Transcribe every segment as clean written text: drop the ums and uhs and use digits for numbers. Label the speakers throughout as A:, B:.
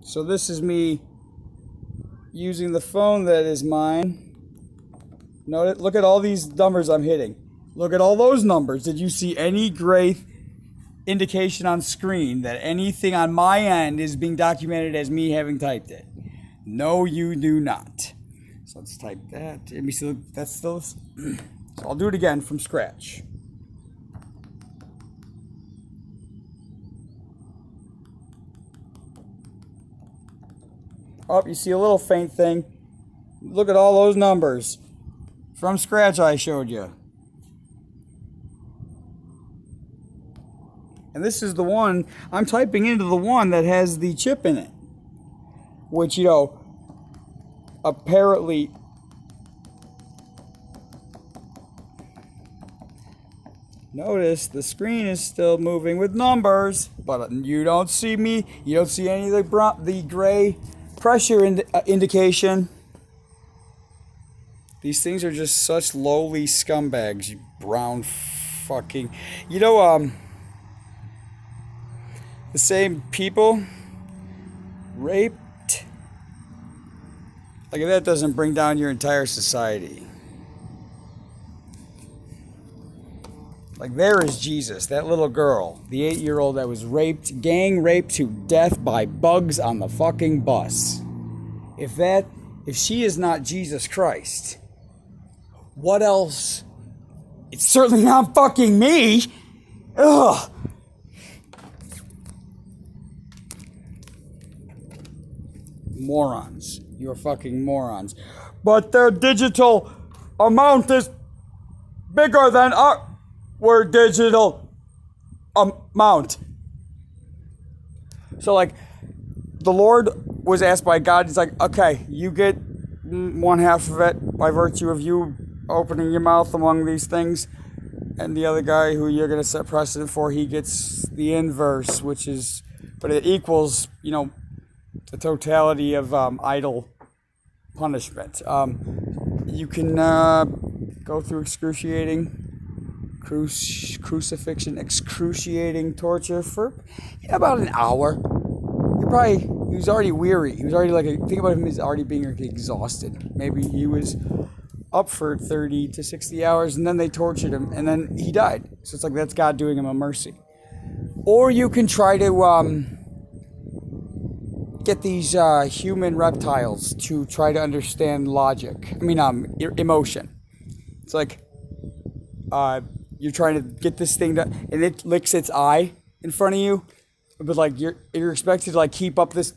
A: So this is me using the phone that is mine. Note it. Look at all these numbers I'm hitting. Look at all those numbers. Did you see any gray indication on screen that anything on my end is being documented as me having typed it? No, you do not. So let's type that. Let me see. That's still. So I'll do it again from scratch. Oh, you see a little faint thing. Look at all those numbers. From scratch I showed you. And this is the one, I'm typing into the one that has the chip in it. Which, apparently... Notice the screen is still moving with numbers, but you don't see me. You don't see any of the gray pressure indication. These things are just such lowly scumbags, you brown fucking... the same people raped. Like, if that doesn't bring down your entire society. Like, there is Jesus, that little girl, the 8-year-old that was raped, gang raped to death by bugs on the fucking bus. If she is not Jesus Christ, what else? It's certainly not fucking me. Ugh. Morons. You're fucking morons. But their digital amount is bigger than our digital amount. So, like, the Lord was asked by God, he's like, okay, you get one half of it by virtue of you opening your mouth among these things, and the other guy who you're going to set precedent for, he gets the inverse, which is, but it equals, the totality of idle punishment. You can go through excruciating crucifixion, excruciating torture for about an hour. He was already weary. He was already think about him as already being exhausted. Maybe he was up for 30 to 60 hours, and then they tortured him, and then he died. So it's like, that's God doing him a mercy. Or you can try to get these human reptiles to try to understand logic. Emotion. It's like, you're trying to get this thing done, and it licks its eye in front of you, but like you're expected to like keep up this.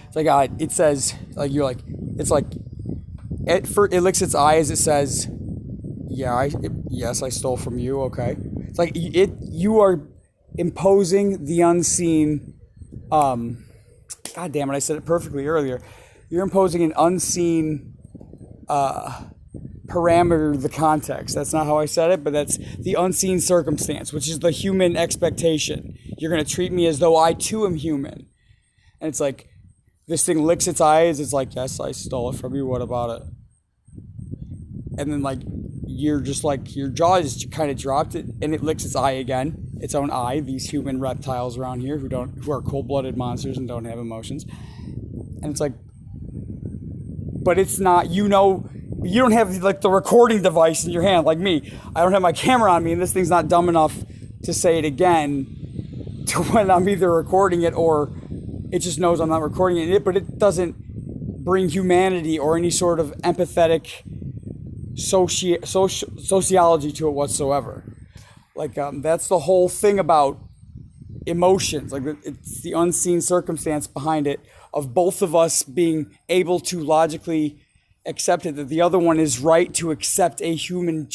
A: It's like it says like you're like it's like it licks its eye as it says, yes, I stole from you. Okay, it's like you are imposing the unseen. God damn it! I said it perfectly earlier. You're imposing an unseen parameter, the context. That's not how I said it, but that's the unseen circumstance, which is the human expectation. You're going to treat me as though I too am human. And it's like, this thing licks its eyes. It's like, yes, I stole it from you. What about it? And then like, you're just like, your jaw is kind of dropped it, and it licks its eye again. Its own eye. These human reptiles around here who are cold-blooded monsters and don't have emotions. And it's like, but it's not, you don't have like the recording device in your hand like me. I don't have my camera on me, and this thing's not dumb enough to say it again to when I'm either recording it or it just knows I'm not recording it. But it doesn't bring humanity or any sort of empathetic sociology to it whatsoever. Like, that's the whole thing about emotions. Like, it's the unseen circumstance behind it of both of us being able to logically accept it, that the other one is right to accept a humane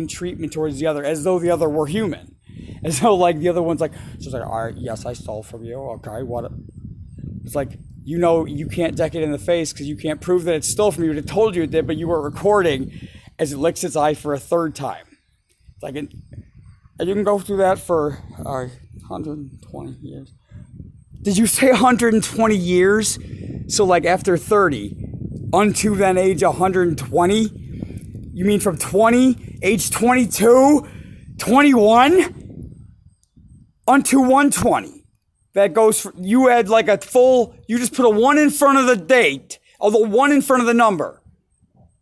A: treatment towards the other, as though the other were human. As though, like, the other one's like, so it's like, all right, yes, I stole from you. Okay, what? It's like, you can't deck it in the face because you can't prove that it stole from you. It told you it did, but you were recording as it licks its eye for a third time. It's like, and you can go through that for 120 years. Did you say 120 years? So, like, after 30, unto then age 120? You mean from 20, age 22, 21, unto 120? that goes for, you had like a full, you just put a 1 in front of the date, or the 1 in front of the number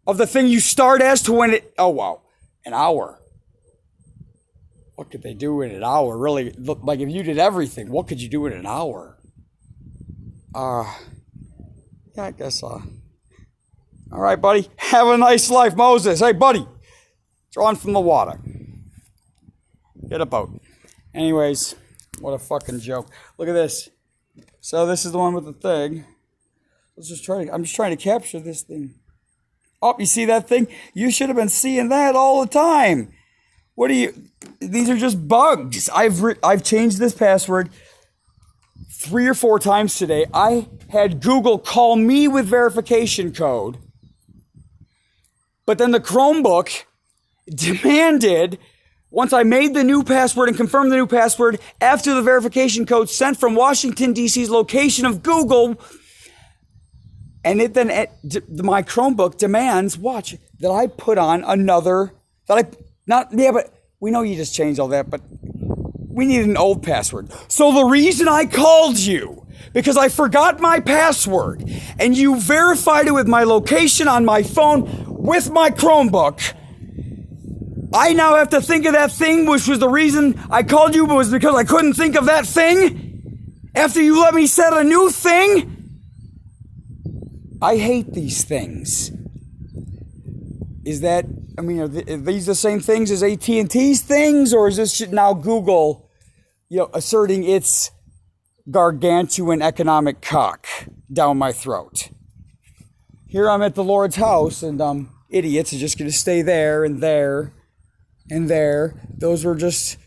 A: of the thing you start as to when it, oh wow, an hour. What could they do in an hour? Really, look, like if you did everything, what could you do in an hour? Yeah, I guess, all right, buddy. Have a nice life, Moses. Hey, buddy, drawn from the water. Get a boat. Anyways, what a fucking joke. Look at this. So this is the one with the thing. I'm just trying to capture this thing. Oh, you see that thing? You should have been seeing that all the time. These are just bugs. I've changed this password 3 or 4 times today. I had Google call me with verification code. But then the Chromebook demanded, once I made the new password and confirmed the new password, after the verification code sent from Washington, D.C.'s location of Google, and my Chromebook demands, watch, that I put on another, but we know you just changed all that, but we need an old password. So the reason I called you, because I forgot my password, and you verified it with my location on my phone with my Chromebook, I now have to think of that thing, which was the reason I called you, but was because I couldn't think of that thing after you let me set a new thing. I hate these things. Are these the same things as AT&T's things, or is this now Google, asserting its gargantuan economic cock down my throat? Here I'm at the Lord's house, and idiots are just going to stay there and there and there. Those were just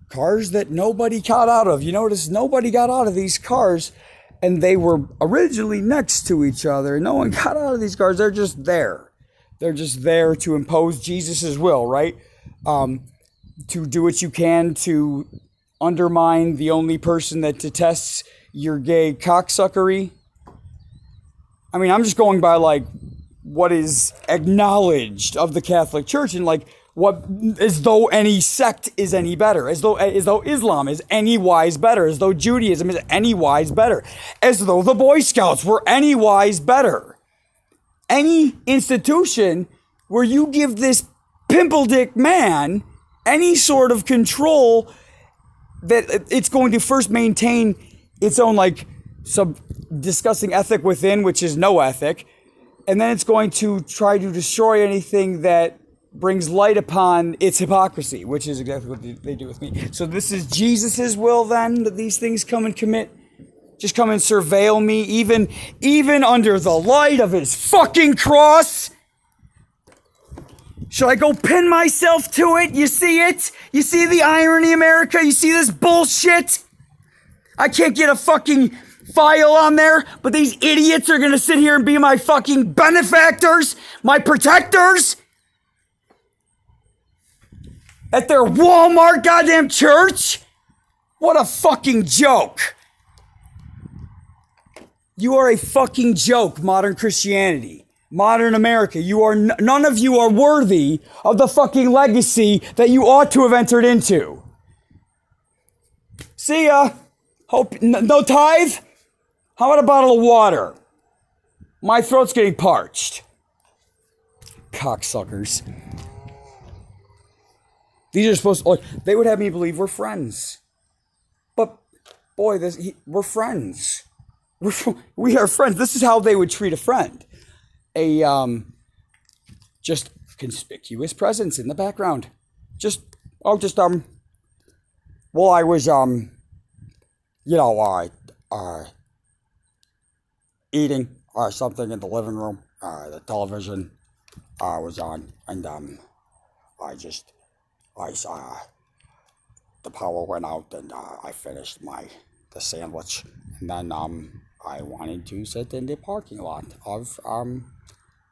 A: cars that nobody got out of. You notice nobody got out of these cars, and they were originally next to each other. No one got out of these cars. They're just there. They're just there to impose Jesus' will, right? To do what you can to undermine the only person that detests your gay cocksuckery. I'm just going by what is acknowledged of the Catholic Church, and as though any sect is any better, as though Islam is any wise better, as though Judaism is any wise better, as though the Boy Scouts were any wise better. Any institution where you give this pimple dick man any sort of control, that it's going to first maintain its own some disgusting ethic within, which is no ethic, and then it's going to try to destroy anything that brings light upon its hypocrisy, which is exactly what they do with me. So this is Jesus's will then, that these things come and commit? Just come and surveil me, even under the light of his fucking cross? Should I go pin myself to it? You see it? You see the irony, America? You see this bullshit? I can't get a fucking file on there, but these idiots are gonna sit here and be my fucking benefactors, my protectors, at their Walmart goddamn church? What a fucking joke. You are a fucking joke, modern Christianity, modern America. None of you are worthy of the fucking legacy that you ought to have entered into. See ya. Hope no tithe? How about a bottle of water? My throat's getting parched. Cocksuckers. These are supposed to, they would have me believe we're friends. But, boy, we're friends. We are friends. This is how they would treat a friend. Just conspicuous presence in the background. Well, I was, eating something in the living room. The television was on, and I saw the power went out, and I finished the sandwich, and then I wanted to sit in the parking lot of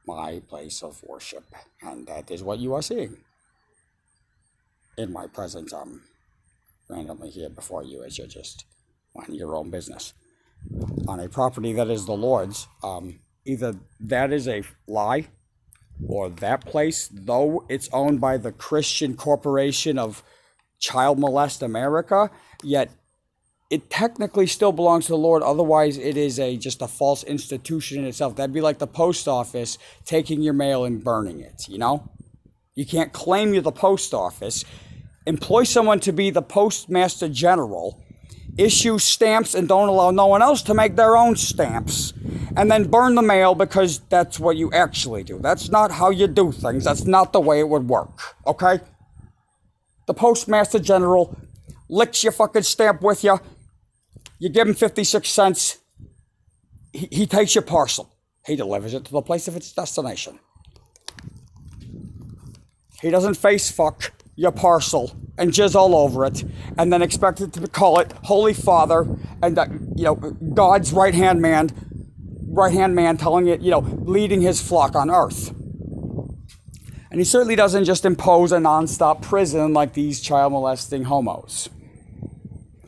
A: my place of worship, and that is what you are seeing in my presence randomly here before you, as you're just minding your own business on a property that is the Lord's. Either that is a lie, or that place, though it's owned by the Christian Corporation of Child Molest America, yet it technically still belongs to the Lord. Otherwise, it is just a false institution in itself. That'd be like the post office taking your mail and burning it, you know? You can't claim you're the post office. Employ someone to be the postmaster general, issue stamps and don't allow no one else to make their own stamps, and then burn the mail because that's what you actually do. That's not how you do things. That's not the way it would work, okay? The postmaster general licks your fucking stamp with you. You give him 56 cents. He takes your parcel. He delivers it to the place of its destination. He doesn't face fuck your parcel and jizz all over it and then expect it to call it Holy Father and God's right-hand man telling it, leading his flock on earth. And he certainly doesn't just impose a non-stop prison like these child molesting homos.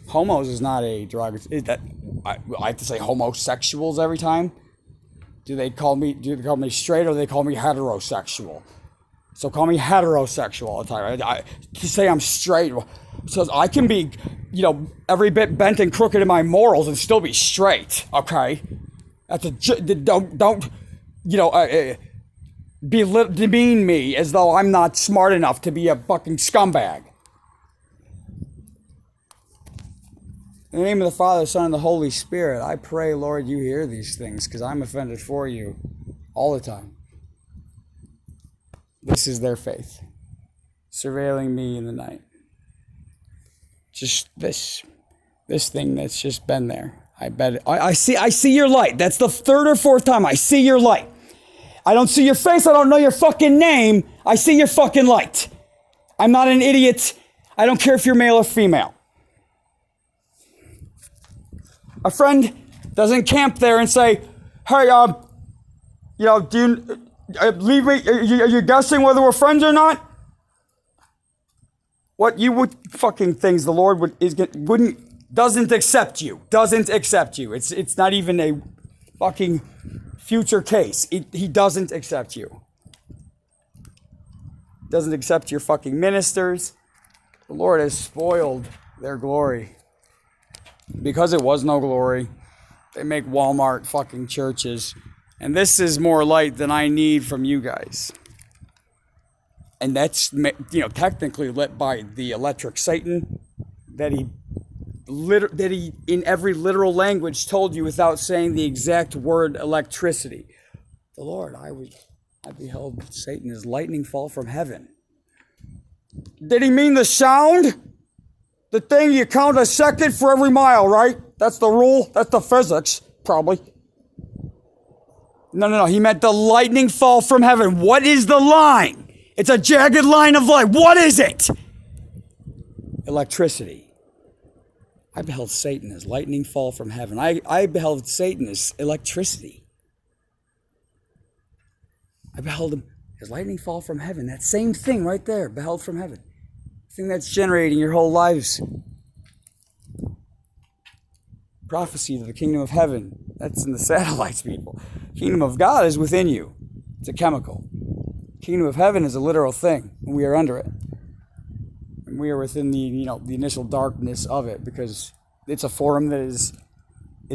A: Homos is not a derogatory. I have to say homosexuals every time. Do they call me straight or do they call me heterosexual? So call me heterosexual all the time. To say I'm straight, so I can be, every bit bent and crooked in my morals and still be straight. Okay, don't demean me as though I'm not smart enough to be a fucking scumbag. In the name of the Father, Son, and the Holy Spirit, I pray, Lord, you hear these things because I'm offended for you all the time. This is their faith, surveilling me in the night. Just this thing that's just been there. I bet I see your light. That's the third or fourth time I see your light. I don't see your face. I don't know your fucking name. I see your fucking light. I'm not an idiot. I don't care if you're male or female. A friend doesn't camp there and say, hey, do you... leave me. Are you guessing whether we're friends or not? What you would fucking things the Lord doesn't accept you. Doesn't accept you. It's not even a fucking future case. He doesn't accept you. Doesn't accept your fucking ministers. The Lord has spoiled their glory. Because it was no glory, they make Walmart fucking churches. And this is more light than I need from you guys. And that's, technically lit by the electric Satan that he in every literal language told you without saying the exact word electricity. The Lord, I beheld Satan as lightning fall from heaven. Did he mean the sound? The thing you count a second for every mile, right? That's the rule. That's the physics, probably. No. He meant the lightning fall from heaven. What is the line? It's a jagged line of light. What is it? Electricity. I beheld Satan as lightning fall from heaven. I beheld Satan as electricity. I beheld him as lightning fall from heaven. That same thing right there, beheld from heaven. The thing that's generating your whole lives. Prophecy of the kingdom of heaven. That's in the satellites, people. Kingdom of God is within you. It's a chemical. Kingdom of heaven is a literal thing, and we are under it. And we are within the the initial darkness of it because it's a form that is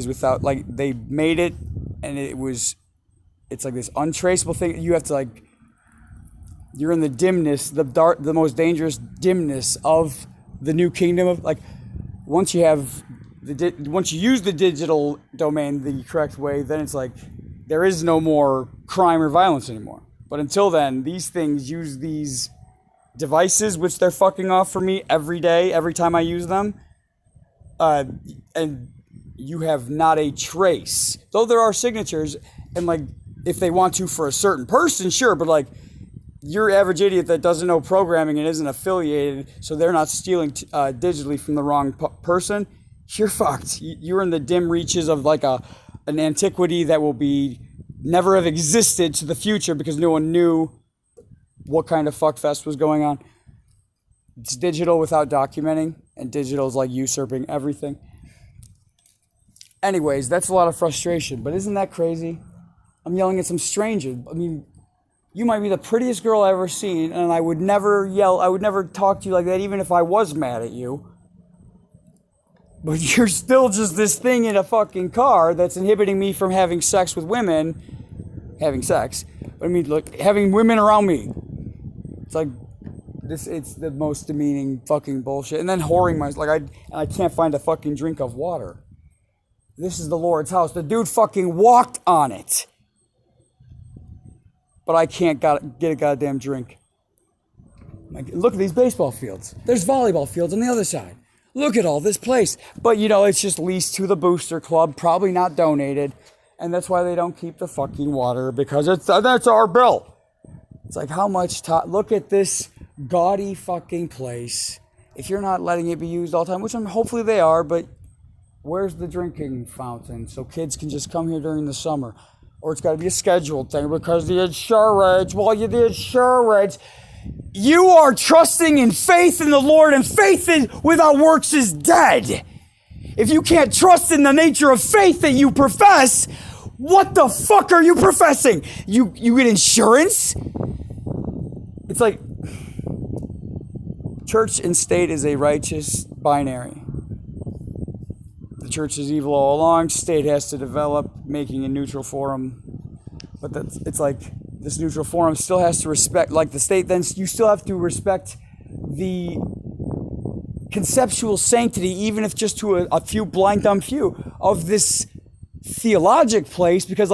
A: without, like, they made it, and it's like this untraceable thing. You have to you're in the dimness, the most dangerous dimness of the new kingdom of, once you use the digital domain the correct way, then it's like there is no more crime or violence anymore. But until then, these things use these devices, which they're fucking off for me every day, every time I use them. And you have not a trace. Though there are signatures, and if they want to for a certain person, sure, but your average idiot that doesn't know programming and isn't affiliated, so they're not stealing digitally from the wrong person, you're fucked. You're in the dim reaches of an antiquity that will never have existed to the future because no one knew what kind of fuckfest was going on. It's digital without documenting, and digital is usurping everything. Anyways, that's a lot of frustration, but isn't that crazy? I'm yelling at some stranger. I mean, you might be the prettiest girl I've ever seen, and I would never yell, I would never talk to you like that even if I was mad at you. But you're still just this thing in a fucking car that's inhibiting me from having sex with women. Having sex. But I mean, look, having women around me. It's like, it's the most demeaning fucking bullshit. And then whoring myself. I can't find a fucking drink of water. This is the Lord's house. The dude fucking walked on it. But I can't get a goddamn drink. Look at these baseball fields. There's volleyball fields on the other side. Look at all this place. But, it's just leased to the booster club, probably not donated. And that's why they don't keep the fucking water, because that's our bill. It's like, how much time? Look at this gaudy fucking place. If you're not letting it be used all the time, which hopefully they are, but where's the drinking fountain so kids can just come here during the summer? Or it's got to be a scheduled thing because the insurance, you the insurance. You are trusting in faith in the Lord, and faith without works is dead. If you can't trust in the nature of faith that you profess, what the fuck are you professing? You get insurance? It's like church and state is a righteous binary. The church is evil all along. State has to develop, making a neutral forum. But it's like this neutral forum still has to respect, like the state, then you still have to respect the conceptual sanctity, even if just to a few blind dumb few, of this theologic place. Because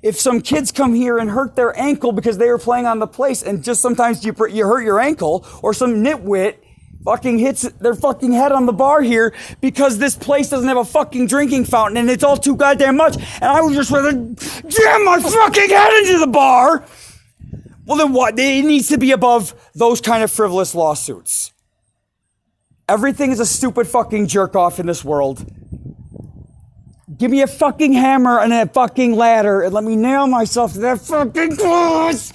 A: if some kids come here and hurt their ankle because they were playing on the place, and just sometimes you hurt your ankle, or some nitwit fucking hits their fucking head on the bar here because this place doesn't have a fucking drinking fountain and it's all too goddamn much, and I would just rather jam my fucking head into the bar. Well, then what? It needs to be above those kind of frivolous lawsuits. Everything is a stupid fucking jerk off in this world. Give me a fucking hammer and a fucking ladder and let me nail myself to that fucking cross.